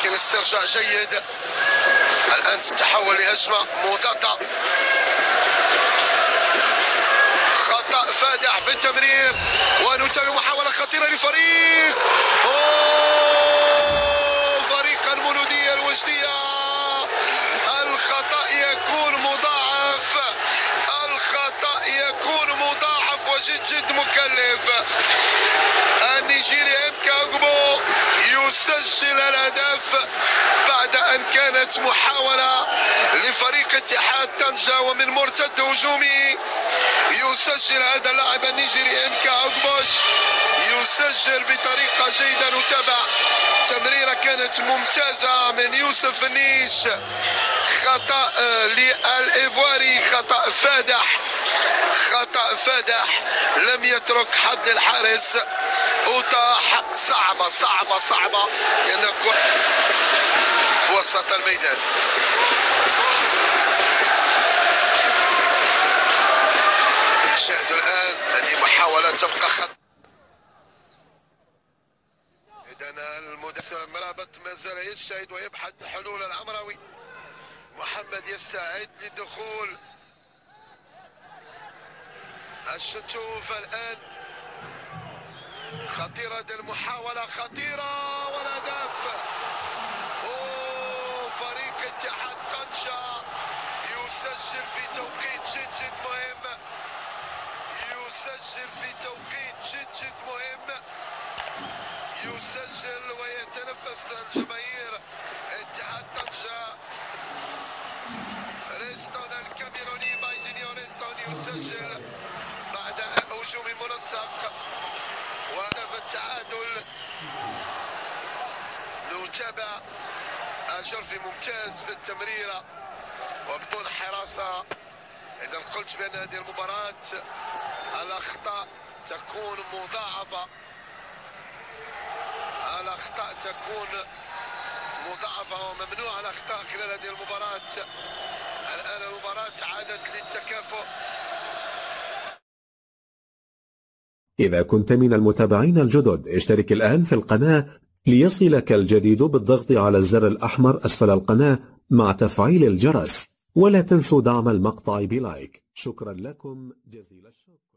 ولكن استرجاع جيد. الآن تتحول لهجمة مضادة. خطأ فادح في التمرير، ونتابع محاولة خطيرة لفريق فريق المولودية الوجدية. الخطأ يكون مضاعف، الخطأ يكون مضاعف وجد جد مكلف. النيجيري إمكا أوغبو يسجل الهدف بعد أن كانت محاولة لفريق اتحاد طنجة ومن مرتد هجومي. يسجل هذا اللاعب النيجيري إمكا أوغبوش، يسجل بطريقة جيدة. نتابع تمريرة كانت ممتازة من يوسف النيش. خطأ للإيفواري، خطأ فادح، خطأ فادح لم يترك حد الحارس. وطاح صعبة صعبة صعبة لأنه في وسط الميدان. شاهدوا الآن هذه محاولة تبقى خط. إذن المدرس مرابط ما زال يجتهد ويبحث حلول. العمراوي محمد يستعد للدخول. الشتوف الآن خطيرة المحاولة، خطيرة والهدف. فريق اتحاد طنجة يسجل في توقيت جد جد مهم، يسجل في توقيت جد جد مهم، يسجل ويتنفس الجماهير اتحاد طنجة. ريستون الكاميروني بايجينيو ريستون يسجل بعد هجوم منسق وهدف التعادل. نتابع الجرفي ممتاز في التمريرة وبدون حراسة. إذا قلت بأن هذه المباراة الأخطاء تكون مضاعفة، الأخطاء تكون مضاعفة وممنوع الأخطاء خلال هذه المباراة. الآن المباراة عادت للتكافؤ. إذا كنت من المتابعين الجدد اشترك الآن في القناة ليصلك الجديد بالضغط على الزر الأحمر أسفل القناة مع تفعيل الجرس، ولا تنسوا دعم المقطع بلايك. شكرا لكم جزيل الشكر.